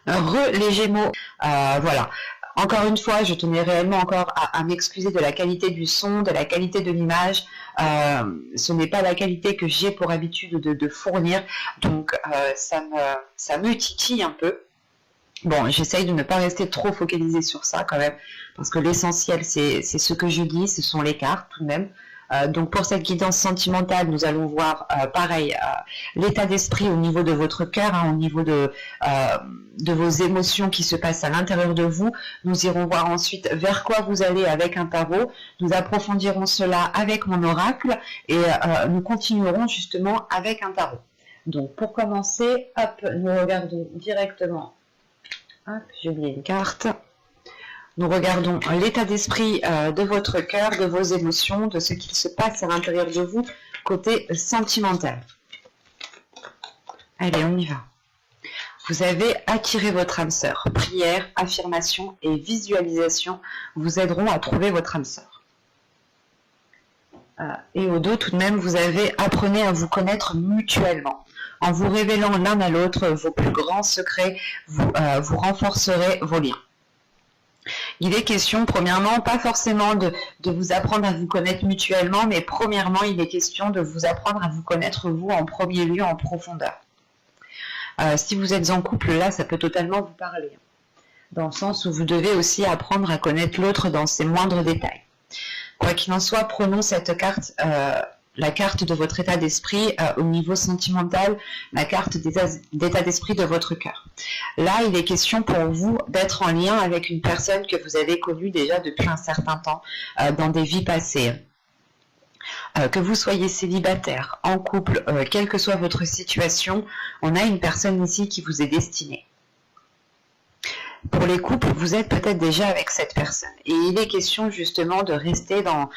Les Gémeaux, voilà. Encore une fois, je tenais réellement encore à m'excuser de la qualité du son, de la qualité de l'image. Ce n'est pas la qualité que j'ai pour habitude de fournir, donc ça me titille un peu. Bon, j'essaye de ne pas rester trop focalisée sur ça quand même, parce que l'essentiel c'est ce que je dis, ce sont les cartes tout de même. Donc pour cette guidance sentimentale, nous allons voir pareil l'état d'esprit au niveau de votre cœur, au niveau de vos émotions qui se passent à l'intérieur de vous. Nous irons voir ensuite vers quoi vous allez avec un tarot. Nous approfondirons cela avec mon oracle et nous continuerons justement avec un tarot. Donc pour commencer, hop, nous regardons directement. Hop, j'ai oublié une carte. Nous regardons l'état d'esprit de votre cœur, de vos émotions, de ce qu'il se passe à l'intérieur de vous, côté sentimental. Allez, on y va. Vous avez attiré votre âme sœur. Prière, affirmation et visualisation vous aideront à trouver votre âme sœur. Et au dos, tout de même, vous avez apprenez à vous connaître mutuellement. En vous révélant l'un à l'autre vos plus grands secrets, vous renforcerez vos liens. Il est question, premièrement, pas forcément de vous apprendre à vous connaître mutuellement, mais premièrement, il est question de vous apprendre à vous connaître vous en premier lieu, en profondeur. Si vous êtes en couple, là, ça peut totalement vous parler. Dans le sens où vous devez aussi apprendre à connaître l'autre dans ses moindres détails. Quoi qu'il en soit, prenons cette carte, la carte de votre état d'esprit au niveau sentimental, la carte d'état d'esprit de votre cœur. Là, il est question pour vous d'être en lien avec une personne que vous avez connue déjà depuis un certain temps dans des vies passées. Que vous soyez célibataire, en couple, quelle que soit votre situation, on a une personne ici qui vous est destinée. Pour les couples, vous êtes peut-être déjà avec cette personne. Et il est question justement de rester dans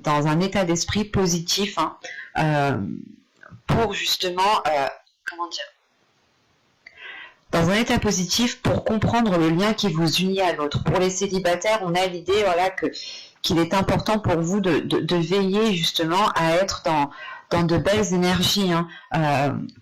un état d'esprit positif pour justement, dans un état positif pour comprendre le lien qui vous unit à l'autre. Pour les célibataires, on a l'idée qu'il est important pour vous de veiller justement à être dans de belles énergies,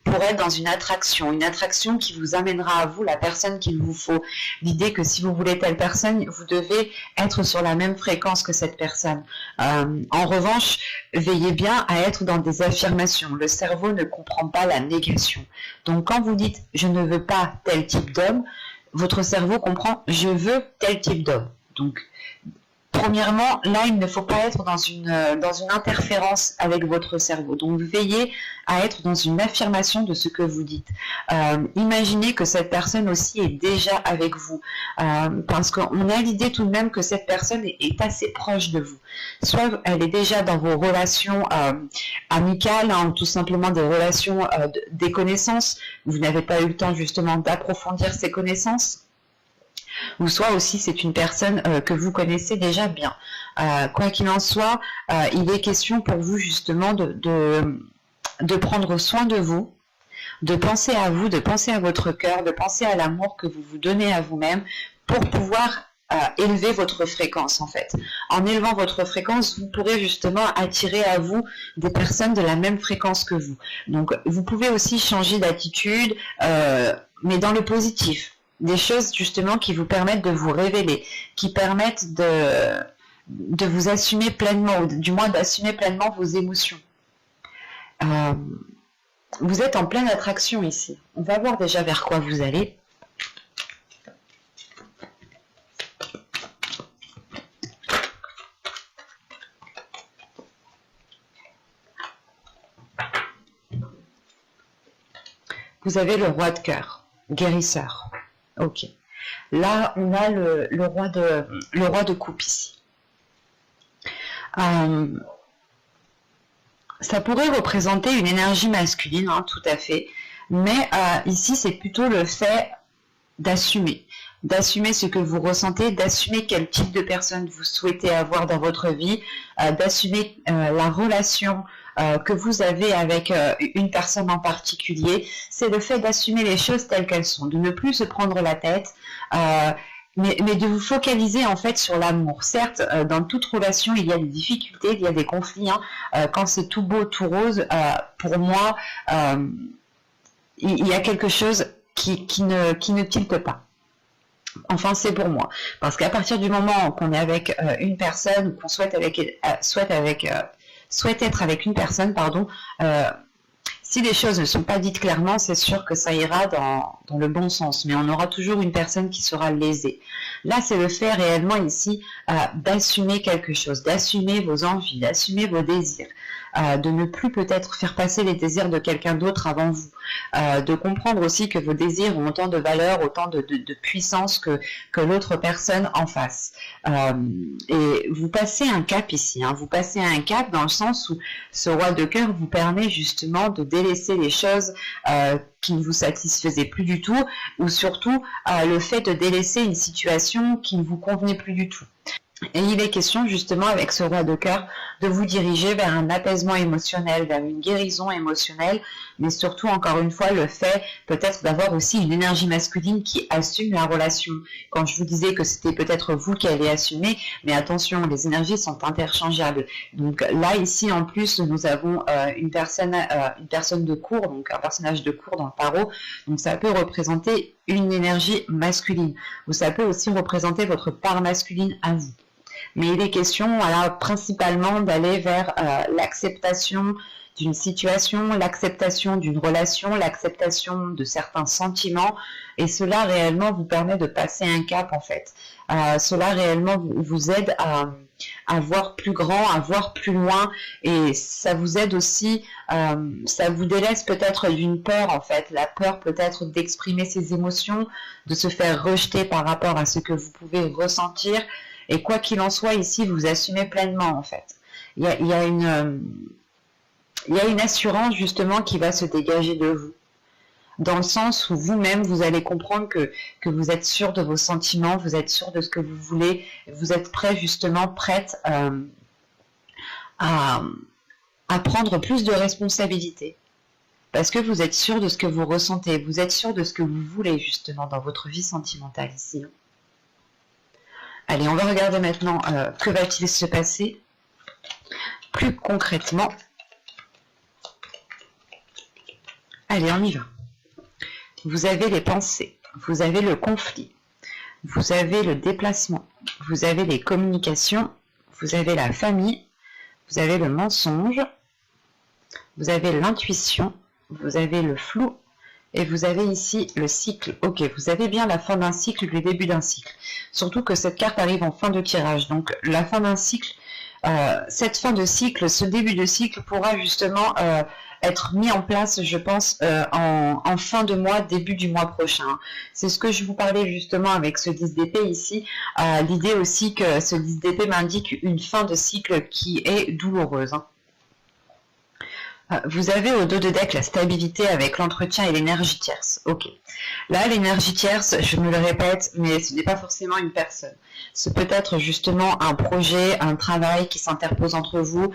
pour être dans une attraction qui vous amènera à vous la personne qu'il vous faut. L'idée que si vous voulez telle personne, vous devez être sur la même fréquence que cette personne. En revanche, veillez bien à être dans des affirmations. Le cerveau ne comprend pas la négation. Donc quand vous dites « je ne veux pas tel type d'homme », votre cerveau comprend « je veux tel type d'homme ». Donc, premièrement, là, il ne faut pas être dans une interférence avec votre cerveau. Donc, veillez à être dans une affirmation de ce que vous dites. Imaginez que cette personne aussi est déjà avec vous. Parce qu'on a l'idée tout de même que cette personne est assez proche de vous. Soit elle est déjà dans vos relations amicales, ou tout simplement des relations, des connaissances. Vous n'avez pas eu le temps justement d'approfondir ces connaissances. Ou soit aussi c'est une personne que vous connaissez déjà bien. Quoi qu'il en soit, il est question pour vous justement de prendre soin de vous, de penser à vous, de penser à votre cœur, de penser à l'amour que vous vous donnez à vous-même pour pouvoir élever votre fréquence en fait. En élevant votre fréquence, vous pourrez justement attirer à vous des personnes de la même fréquence que vous. Donc vous pouvez aussi changer d'attitude, mais dans le positif. Des choses justement qui vous permettent de vous révéler, qui permettent de vous assumer pleinement, ou du moins d'assumer pleinement vos émotions. Vous êtes en pleine attraction ici. On va voir déjà vers quoi vous allez. Vous avez le roi de cœur, guérisseur. Ok. Là, on a le roi de coupe ici. Ça pourrait représenter une énergie masculine, tout à fait. Mais ici, c'est plutôt le fait d'assumer. D'assumer ce que vous ressentez, d'assumer quel type de personne vous souhaitez avoir dans votre vie, d'assumer la relation que vous avez avec une personne en particulier. C'est le fait d'assumer les choses telles qu'elles sont, de ne plus se prendre la tête, mais de vous focaliser en fait sur l'amour. Certes, dans toute relation, il y a des difficultés, il y a des conflits. Quand c'est tout beau, tout rose, pour moi, il y a quelque chose qui ne tilte pas. Enfin, c'est pour moi. Parce qu'à partir du moment qu'on est avec une personne, ou qu'on souhaite être avec une personne, pardon, si les choses ne sont pas dites clairement, c'est sûr que ça ira dans le bon sens, mais on aura toujours une personne qui sera lésée. Là, c'est le fait réellement ici d'assumer quelque chose, d'assumer vos envies, d'assumer vos désirs, de ne plus peut-être faire passer les désirs de quelqu'un d'autre avant vous, de comprendre aussi que vos désirs ont autant de valeur, autant de puissance que l'autre personne en face. Et vous passez un cap ici, hein, vous passez un cap dans le sens où ce roi de cœur vous permet justement de délaisser les choses qui ne vous satisfaisaient plus du tout, ou surtout le fait de délaisser une situation qui ne vous convenait plus du tout. Et il est question justement avec ce roi de cœur de vous diriger vers un apaisement émotionnel, vers une guérison émotionnelle, mais surtout encore une fois le fait peut-être d'avoir aussi une énergie masculine qui assume la relation. Quand je vous disais que c'était peut-être vous qui allez assumer, mais attention, les énergies sont interchangeables. Donc là ici en plus nous avons une personne de cour, donc un personnage de cour dans le tarot, donc ça peut représenter une énergie masculine, ou ça peut aussi représenter votre part masculine à vous. Mais il est question, voilà, principalement d'aller vers l'acceptation d'une situation, l'acceptation d'une relation, l'acceptation de certains sentiments, et cela réellement vous permet de passer un cap en fait. Cela réellement vous aide à voir plus grand, à voir plus loin, et ça vous aide aussi, ça vous délaisse peut-être d'une peur en fait, la peur peut-être d'exprimer ses émotions, de se faire rejeter par rapport à ce que vous pouvez ressentir. Et quoi qu'il en soit, ici, vous assumez pleinement, en fait. Il y a une assurance, justement, qui va se dégager de vous. Dans le sens où vous-même, vous allez comprendre que vous êtes sûr de vos sentiments, vous êtes sûr de ce que vous voulez, vous êtes prête à prendre plus de responsabilités. Parce que vous êtes sûr de ce que vous ressentez, vous êtes sûr de ce que vous voulez, justement, dans votre vie sentimentale, ici. Allez, on va regarder maintenant que va-t-il se passer plus concrètement. Allez, on y va. Vous avez les pensées, vous avez le conflit, vous avez le déplacement, vous avez les communications, vous avez la famille, vous avez le mensonge, vous avez l'intuition, vous avez le flou, et vous avez ici le cycle. Ok, vous avez bien la fin d'un cycle, le début d'un cycle. Surtout que cette carte arrive en fin de tirage. Donc la fin d'un cycle, cette fin de cycle, ce début de cycle pourra justement être mis en place, je pense, en fin de mois, début du mois prochain. C'est ce que je vous parlais justement avec ce 10 d'épée ici. L'idée aussi que ce 10 d'épée m'indique une fin de cycle qui est douloureuse. Hein. Vous avez au dos de deck la stabilité avec l'entretien et l'énergie tierce. Ok. Là, l'énergie tierce, je me le répète, mais ce n'est pas forcément une personne. Ce peut être justement un projet, un travail qui s'interpose entre vous,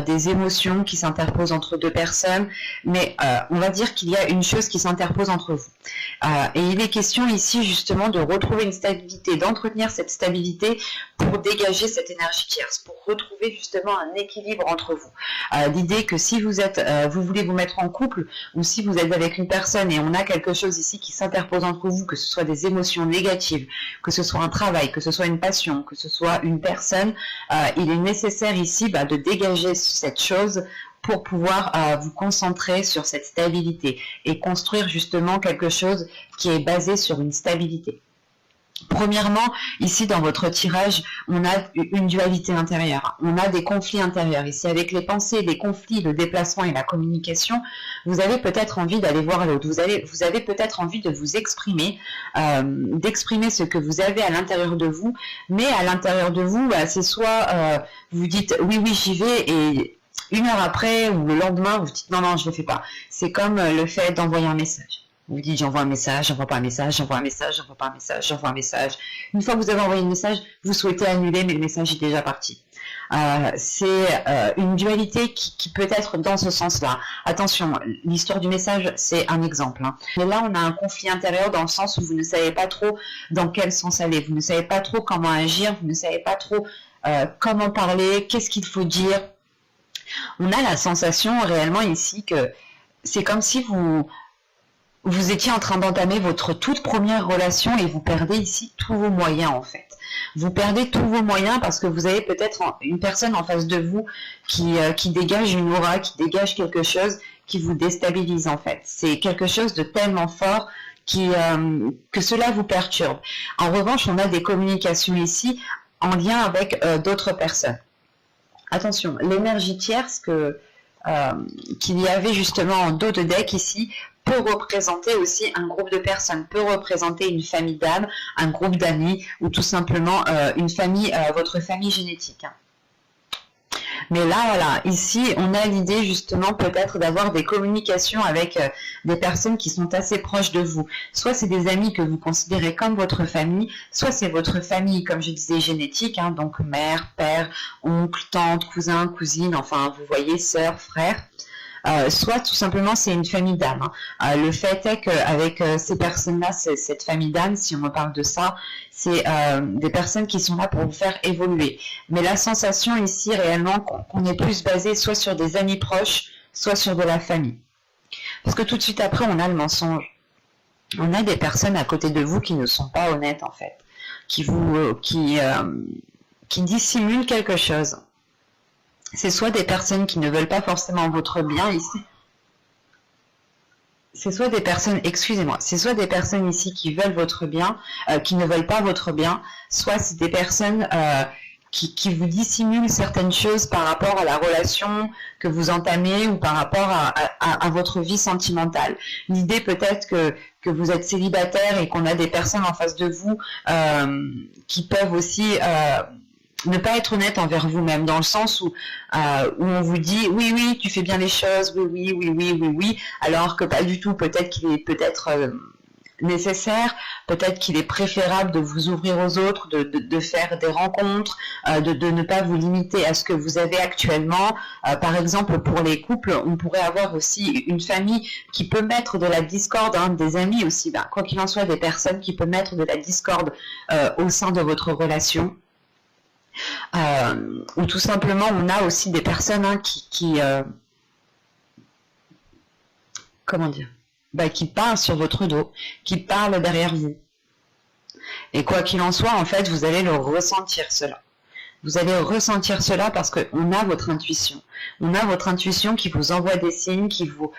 des émotions qui s'interposent entre deux personnes, mais on va dire qu'il y a une chose qui s'interpose entre vous. Et il est question ici justement de retrouver une stabilité, d'entretenir cette stabilité pour dégager cette énergie tierce, pour retrouver justement un équilibre entre vous. L'idée que si vous êtes, vous voulez vous mettre en couple, ou si vous êtes avec une personne et on a quelque chose ici qui s'interpose entre vous, que ce soit des émotions négatives, que ce soit un travail, que ce soit une passion, que ce soit une personne, il est nécessaire ici de dégager cette chose pour pouvoir vous concentrer sur cette stabilité et construire justement quelque chose qui est basé sur une stabilité. Premièrement, ici dans votre tirage, on a une dualité intérieure, on a des conflits intérieurs. Ici avec les pensées, les conflits, le déplacement et la communication, vous avez peut-être envie d'aller voir l'autre, vous avez peut-être envie de vous exprimer, d'exprimer ce que vous avez à l'intérieur de vous, mais à l'intérieur de vous, c'est soit vous dites oui j'y vais et une heure après ou le lendemain, vous dites non, je ne le fais pas. C'est comme le fait d'envoyer un message. Vous dites j'envoie un message, j'envoie pas un message, j'envoie un message, j'envoie pas un message, j'envoie un message. Une fois que vous avez envoyé le message, vous souhaitez annuler, mais le message est déjà parti. C'est une dualité qui peut être dans ce sens-là. Attention, l'histoire du message, c'est un exemple. Hein. Mais là, on a un conflit intérieur dans le sens où vous ne savez pas trop dans quel sens aller. Vous ne savez pas trop comment agir, vous ne savez pas trop comment parler, qu'est-ce qu'il faut dire. On a la sensation réellement ici que c'est comme si vous vous étiez en train d'entamer votre toute première relation et vous perdez ici tous vos moyens en fait. Vous perdez tous vos moyens parce que vous avez peut-être une personne en face de vous qui dégage une aura, qui dégage quelque chose qui vous déstabilise en fait. C'est quelque chose de tellement fort que cela vous perturbe. En revanche, on a des communications ici en lien avec d'autres personnes. Attention, l'énergie tierce qu'il y avait justement en dos de deck ici peut représenter aussi un groupe de personnes, peut représenter une famille d'âmes, un groupe d'amis ou tout simplement une famille, votre famille génétique. Mais là, voilà, ici, on a l'idée justement peut-être d'avoir des communications avec des personnes qui sont assez proches de vous. Soit c'est des amis que vous considérez comme votre famille, soit c'est votre famille, comme je disais, génétique, hein, donc mère, père, oncle, tante, cousin, cousine, enfin, vous voyez, sœur, frère. Soit tout simplement c'est une famille d'âmes. Le fait est qu'avec ces personnes-là, cette famille d'âmes, si on me parle de ça, c'est des personnes qui sont là pour vous faire évoluer. Mais la sensation ici réellement qu'on est plus basé soit sur des amis proches, soit sur de la famille. Parce que tout de suite après, on a le mensonge. On a des personnes à côté de vous qui ne sont pas honnêtes en fait, qui dissimulent quelque chose. C'est soit des personnes qui ne veulent pas forcément votre bien ici. C'est soit des personnes, excusez-moi, c'est soit des personnes ici qui veulent votre bien, qui ne veulent pas votre bien, soit c'est des personnes qui vous dissimulent certaines choses par rapport à la relation que vous entamez ou par rapport à votre vie sentimentale. L'idée peut-être que vous êtes célibataire et qu'on a des personnes en face de vous qui peuvent aussi ne pas être honnête envers vous-même, dans le sens où on vous dit oui, tu fais bien les choses, oui, alors que pas du tout. Peut-être qu'il est nécessaire, peut-être qu'il est préférable de vous ouvrir aux autres, de faire des rencontres, de ne pas vous limiter à ce que vous avez actuellement. Par exemple, pour les couples, on pourrait avoir aussi une famille qui peut mettre de la discorde, hein, des amis aussi, quoi qu'il en soit, des personnes qui peuvent mettre de la discorde au sein de votre relation. Ou tout simplement on a aussi des personnes qui comment dire, qui parlent sur votre dos, qui parlent derrière vous, et quoi qu'il en soit en fait vous allez le ressentir cela. Vous allez ressentir cela parce qu'on a votre intuition. On a votre intuition qui vous envoie des signes, qui vous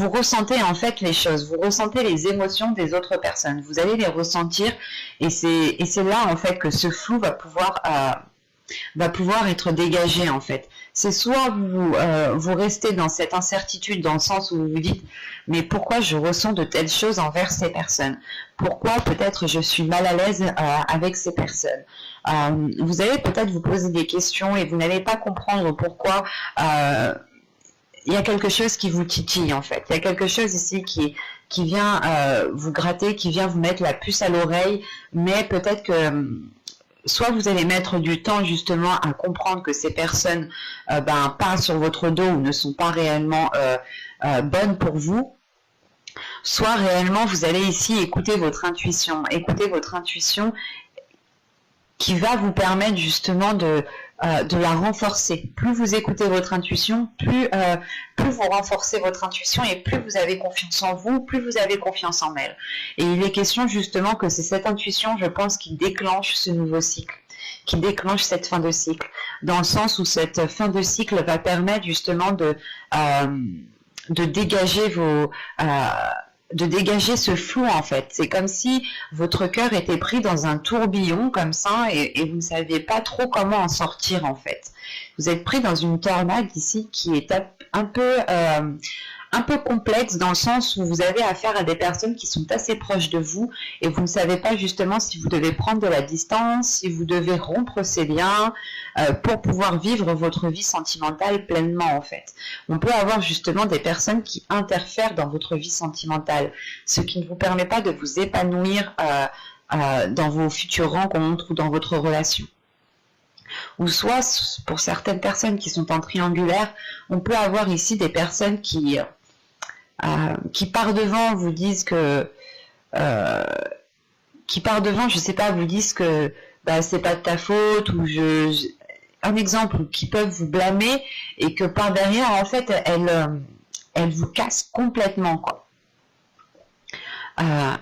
ressentez en fait les choses, vous ressentez les émotions des autres personnes. Vous allez les ressentir et c'est là en fait que ce flou va pouvoir être dégagé en fait. C'est soit vous restez dans cette incertitude dans le sens où vous vous dites mais pourquoi je ressens de telles choses envers ces personnes? Pourquoi peut-être je suis mal à l'aise avec ces personnes? Vous allez peut-être vous poser des questions et vous n'allez pas comprendre pourquoi il y a quelque chose qui vous titille en fait. Il y a quelque chose ici qui vient vous gratter, qui vient vous mettre la puce à l'oreille, mais peut-être que soit vous allez mettre du temps justement à comprendre que ces personnes parlent sur votre dos ou ne sont pas réellement bonnes pour vous, soit réellement vous allez ici écouter votre intuition qui va vous permettre justement de la renforcer. Plus vous écoutez votre intuition, plus vous renforcez votre intuition et plus vous avez confiance en vous, plus vous avez confiance en elle. Et il est question justement que c'est cette intuition, je pense, qui déclenche ce nouveau cycle, qui déclenche cette fin de cycle, dans le sens où cette fin de cycle va permettre justement de dégager de dégager ce flou en fait. C'est comme si votre cœur était pris dans un tourbillon comme ça et vous ne saviez pas trop comment en sortir en fait. Vous êtes pris dans une tornade ici qui est un peu complexe dans le sens où vous avez affaire à des personnes qui sont assez proches de vous et vous ne savez pas justement si vous devez prendre de la distance, si vous devez rompre ces liens pour pouvoir vivre votre vie sentimentale pleinement en fait. On peut avoir justement des personnes qui interfèrent dans votre vie sentimentale, ce qui ne vous permet pas de vous épanouir dans vos futures rencontres ou dans votre relation. Ou soit, pour certaines personnes qui sont en triangulaire, on peut avoir ici des personnes qui par devant vous disent que je sais pas, vous disent que c'est pas de ta faute ou un exemple, qui peuvent vous blâmer et que par derrière en fait elles vous cassent complètement quoi.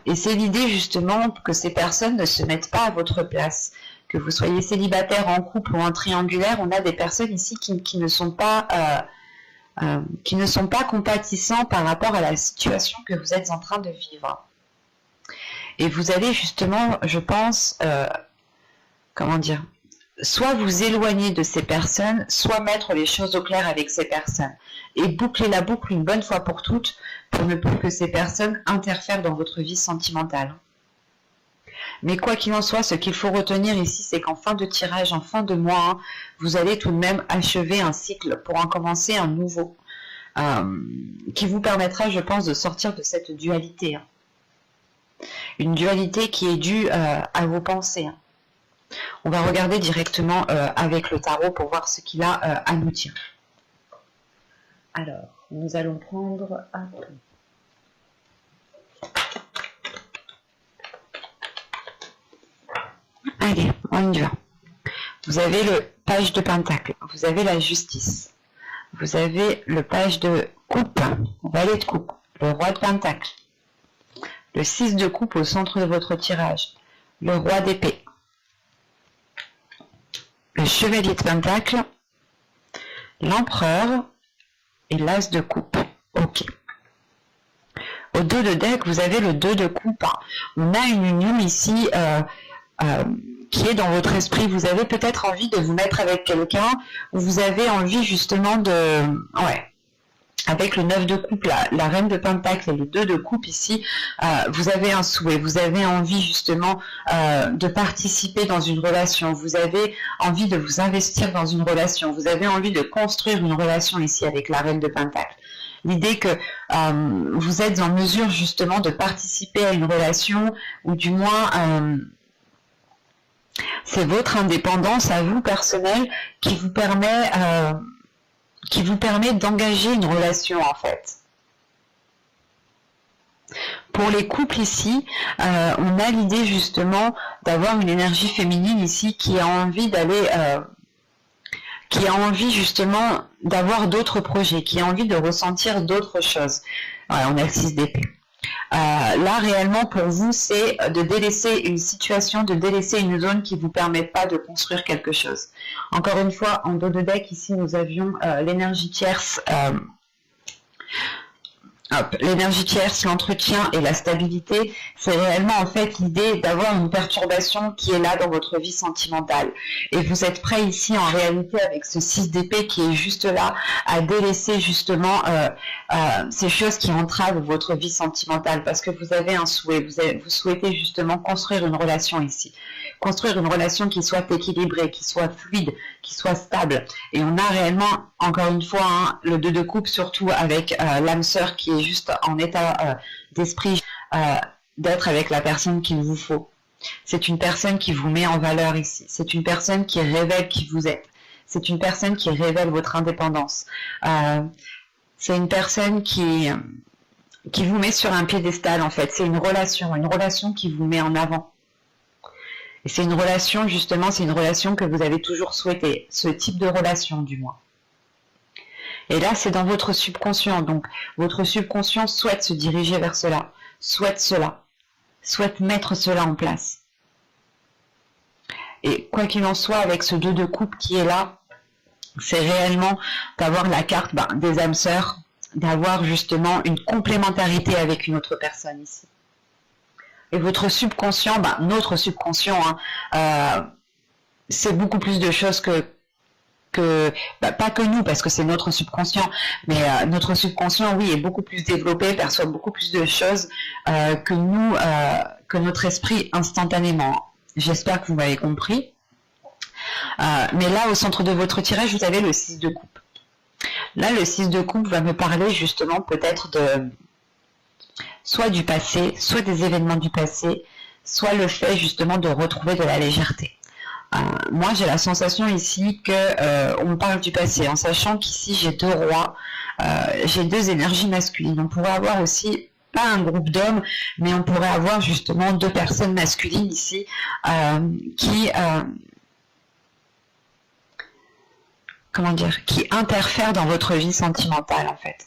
Et c'est l'idée justement que ces personnes ne se mettent pas à votre place. Que vous soyez célibataire, en couple ou en triangulaire, on a des personnes ici qui ne sont pas compatissants par rapport à la situation que vous êtes en train de vivre. Et vous allez justement, je pense, comment dire, soit vous éloigner de ces personnes, soit mettre les choses au clair avec ces personnes. Et boucler la boucle une bonne fois pour toutes, pour ne plus que ces personnes interfèrent dans votre vie sentimentale. Mais quoi qu'il en soit, ce qu'il faut retenir ici, c'est qu'en fin de tirage, en fin de mois, vous allez tout de même achever un cycle pour en commencer un nouveau, qui vous permettra, je pense, de sortir de cette dualité. Une dualité qui est due à vos pensées. On va regarder directement avec le tarot pour voir ce qu'il a à nous dire. Alors, nous allons prendre... Allez, on y va. Vous avez le page de pentacle, vous avez la justice, vous avez le page de coupe, valet de coupe, le roi de pentacle, le 6 de coupe au centre de votre tirage, le roi d'épée, le chevalier de pentacle, l'empereur et l'as de coupe. Ok. Au dos de deck, vous avez le 2 de coupe. On a une union ici qui est dans votre esprit. Vous avez peut-être envie de vous mettre avec quelqu'un, ou vous avez envie justement de... Ouais. Avec le 9 de coupe, la reine de pentacle et le 2 de coupe ici, vous avez un souhait, vous avez envie justement de participer dans une relation, vous avez envie de vous investir dans une relation, vous avez envie de construire une relation ici avec la reine de pentacle. L'idée que vous êtes en mesure justement de participer à une relation, ou du moins c'est votre indépendance à vous personnelle qui vous permet d'engager une relation en fait. Pour les couples ici, on a l'idée justement d'avoir une énergie féminine ici qui a envie d'aller, qui a envie justement d'avoir d'autres projets, qui a envie de ressentir d'autres choses. Voilà, on a le 6 d'épée. Là réellement pour vous c'est de délaisser une situation, de délaisser une zone qui ne vous permet pas de construire quelque chose. Encore une fois, en dos de deck ici nous avions l'énergie tierce, l'énergie tierce, l'entretien et la stabilité. C'est réellement en fait l'idée d'avoir une perturbation qui est là dans votre vie sentimentale. Et vous êtes prêt ici en réalité avec ce 6 d'épée qui est juste là à délaisser justement ces choses qui entravent votre vie sentimentale parce que vous avez un souhait, vous souhaitez justement construire une relation ici. Construire une relation qui soit équilibrée, qui soit fluide, qui soit stable. Et on a réellement, encore une fois, le 2 de coupe, surtout avec l'âme sœur qui est juste en état d'esprit d'être avec la personne qu'il vous faut. C'est une personne qui vous met en valeur ici. C'est une personne qui révèle qui vous êtes. C'est une personne qui révèle votre indépendance. C'est une personne qui vous met sur un piédestal, en fait. C'est une relation qui vous met en avant. Et c'est une relation, justement, c'est une relation que vous avez toujours souhaité, ce type de relation, du moins. Et là, c'est dans votre subconscient. Donc, votre subconscient souhaite se diriger vers cela, souhaite mettre cela en place. Et quoi qu'il en soit, avec ce 2 de coupe qui est là, c'est réellement d'avoir la carte des âmes sœurs, d'avoir justement une complémentarité avec une autre personne ici. Et votre subconscient, notre subconscient, c'est beaucoup plus de choses pas que nous, parce que c'est notre subconscient, mais notre subconscient, oui, est beaucoup plus développé, perçoit beaucoup plus de choses que nous, que notre esprit instantanément. J'espère que vous m'avez compris. Mais là, au centre de votre tirage, vous avez le 6 de coupe. Là, le 6 de coupe va me parler justement peut-être de... soit du passé, soit des événements du passé, soit le fait justement de retrouver de la légèreté. Moi, j'ai la sensation ici que on parle du passé, en sachant qu'ici j'ai 2 rois, j'ai 2 énergies masculines. On pourrait avoir aussi, pas un groupe d'hommes, mais on pourrait avoir justement 2 personnes masculines ici qui interfèrent dans votre vie sentimentale en fait.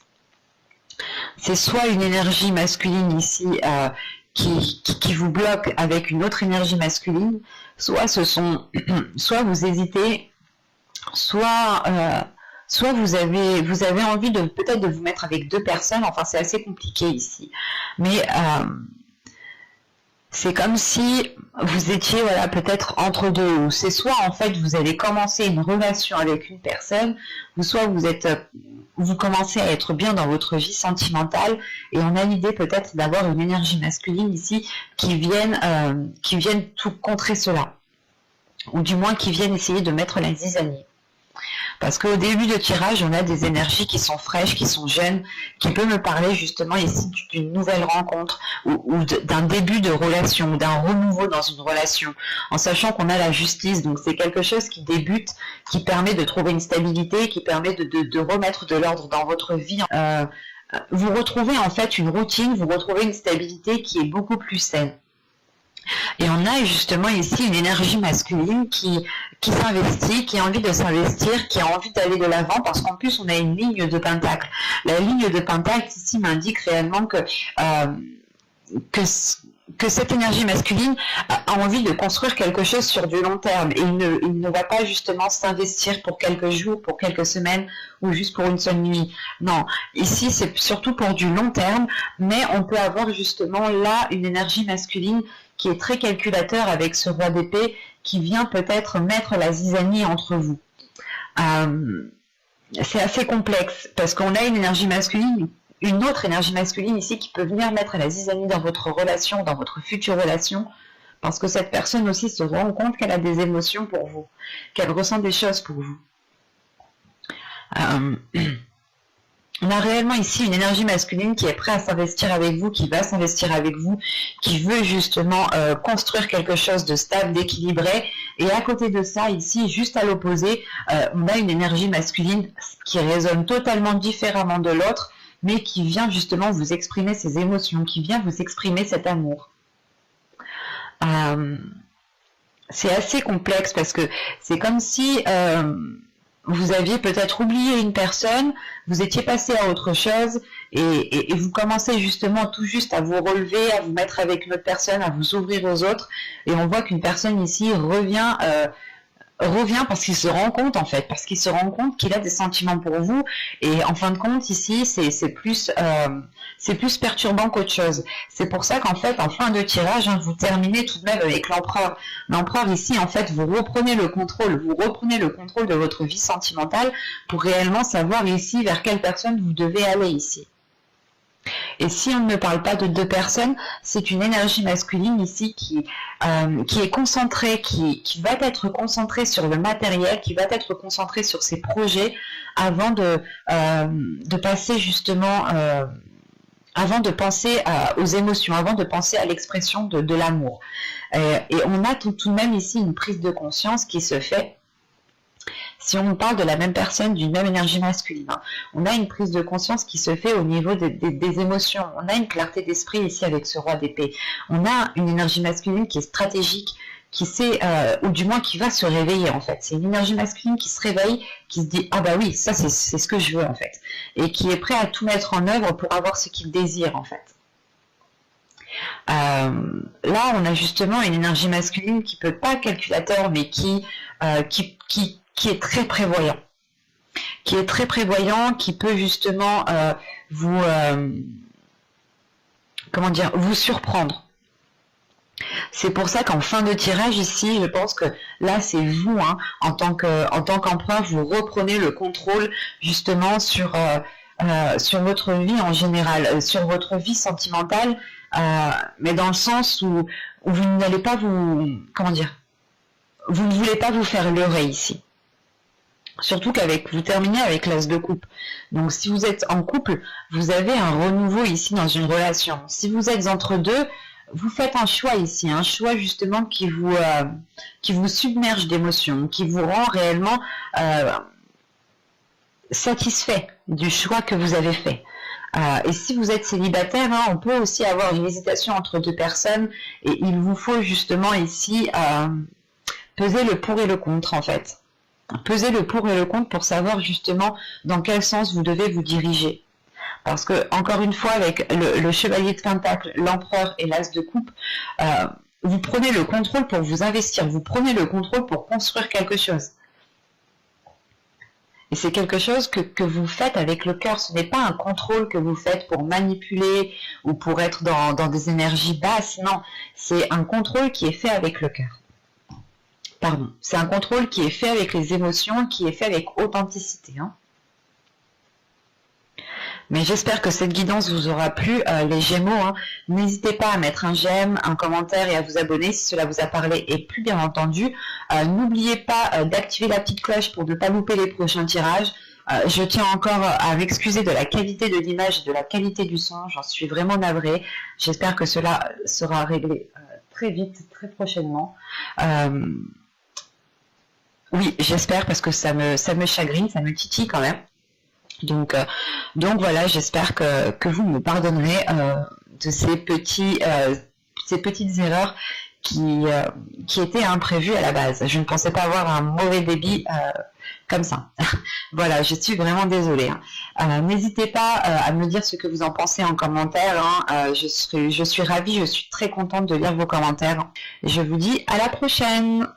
C'est soit une énergie masculine ici qui vous bloque avec une autre énergie masculine, soit soit vous hésitez, soit vous avez envie de peut-être de vous mettre avec deux personnes. Enfin, c'est assez compliqué ici, mais c'est comme si vous étiez voilà peut-être entre deux, ou c'est soit en fait vous allez commencer une relation avec une personne, ou soit vous commencez à être bien dans votre vie sentimentale, et on a l'idée peut-être d'avoir une énergie masculine ici qui vienne tout contrer cela, ou du moins qui viennent essayer de mettre la zizanie. Parce qu'au début de tirage, on a des énergies qui sont fraîches, qui sont jeunes, qui peuvent me parler justement ici d'une nouvelle rencontre ou d'un début de relation, ou d'un renouveau dans une relation, en sachant qu'on a la justice. Donc c'est quelque chose qui débute, qui permet de trouver une stabilité, qui permet de remettre de l'ordre dans votre vie. Vous retrouvez en fait une routine, vous retrouvez une stabilité qui est beaucoup plus saine. Et on a justement ici une énergie masculine qui s'investit, qui a envie de s'investir, qui a envie d'aller de l'avant, parce qu'en plus on a une ligne de pentacle. La ligne de pentacle ici m'indique réellement que cette énergie masculine a envie de construire quelque chose sur du long terme, et il ne va pas justement s'investir pour quelques jours, pour quelques semaines, ou juste pour une seule nuit. Non, ici c'est surtout pour du long terme, mais on peut avoir justement là une énergie masculine qui est très calculateur avec ce roi d'épée, qui vient peut-être mettre la zizanie entre vous. C'est assez complexe, parce qu'on a une énergie masculine, une autre énergie masculine ici qui peut venir mettre la zizanie dans votre relation, dans votre future relation, parce que cette personne aussi se rend compte qu'elle a des émotions pour vous, qu'elle ressent des choses pour vous. On a réellement ici une énergie masculine qui est prête à s'investir avec vous, qui va s'investir avec vous, qui veut justement construire quelque chose de stable, d'équilibré. Et à côté de ça, ici, juste à l'opposé, on a une énergie masculine qui résonne totalement différemment de l'autre, mais qui vient justement vous exprimer ses émotions, qui vient vous exprimer cet amour. C'est assez complexe, parce que c'est comme si vous aviez peut-être oublié une personne, vous étiez passé à autre chose, et vous commencez justement tout juste à vous relever, à vous mettre avec une autre personne, à vous ouvrir aux autres, et on voit qu'une personne ici revient parce qu'il se rend compte en fait, parce qu'il se rend compte qu'il a des sentiments pour vous, et en fin de compte ici c'est plus perturbant qu'autre chose. C'est pour ça qu'en fait en fin de tirage, vous terminez tout de même avec l'empereur. L'empereur ici en fait vous reprenez le contrôle de votre vie sentimentale pour réellement savoir ici vers quelle personne vous devez aller ici. Et si on ne parle pas de deux personnes, c'est une énergie masculine ici qui est concentrée, qui va être concentrée sur le matériel, qui va être concentrée sur ses projets avant de passer justement, avant de penser aux émotions, avant de penser à l'expression de l'amour. Et on a tout de même ici une prise de conscience qui se fait. Si on parle de la même personne, d'une même énergie masculine, on a une prise de conscience qui se fait au niveau des émotions. On a une clarté d'esprit ici avec ce roi d'épée. On a une énergie masculine qui est stratégique, qui sait, ou du moins qui va se réveiller en fait. C'est une énergie masculine qui se réveille, qui se dit « Ah bah oui, ça c'est ce que je veux en fait ». Et qui est prêt à tout mettre en œuvre pour avoir ce qu'il désire en fait. Là, on a justement une énergie masculine qui peut pas calculateur, mais qui est très prévoyant, qui peut justement vous surprendre. C'est pour ça qu'en fin de tirage ici, je pense que là c'est vous, en tant qu'empereur, vous reprenez le contrôle justement sur votre vie en général, sur votre vie sentimentale, mais dans le sens où vous n'allez pas vous ne voulez pas vous faire leurrer ici. Surtout vous terminez avec l'as de coupe. Donc si vous êtes en couple, vous avez un renouveau ici dans une relation. Si vous êtes entre deux, vous faites un choix ici, un choix justement qui vous submerge d'émotions, qui vous rend réellement satisfait du choix que vous avez fait. Et si vous êtes célibataire, on peut aussi avoir une hésitation entre deux personnes, et il vous faut justement ici peser le pour et le contre en fait. Peser le pour et le contre pour savoir justement dans quel sens vous devez vous diriger. Parce que, encore une fois, avec le chevalier de Pentacle, l'empereur et l'as de coupe, vous prenez le contrôle pour vous investir, vous prenez le contrôle pour construire quelque chose. Et c'est quelque chose que vous faites avec le cœur. Ce n'est pas un contrôle que vous faites pour manipuler ou pour être dans des énergies basses. Non, c'est un contrôle qui est fait avec le cœur. Pardon, c'est un contrôle qui est fait avec les émotions, qui est fait avec authenticité. Hein. Mais j'espère que cette guidance vous aura plu, les Gémeaux. Hein. N'hésitez pas à mettre un j'aime, un commentaire et à vous abonner si cela vous a parlé et plus bien entendu. N'oubliez pas d'activer la petite cloche pour ne pas louper les prochains tirages. Je tiens encore à m'excuser de la qualité de l'image et de la qualité du son. J'en suis vraiment navrée. J'espère que cela sera réglé très vite, très prochainement. Oui, j'espère parce que ça me chagrine, ça me titille quand même. Donc voilà, j'espère que vous me pardonnerez de ces petites erreurs qui étaient imprévues à la base. Je ne pensais pas avoir un mauvais débit comme ça. Voilà, je suis vraiment désolée. Hein. N'hésitez pas à me dire ce que vous en pensez en commentaire. Hein. Je suis ravie, je suis très contente de lire vos commentaires. Et je vous dis à la prochaine.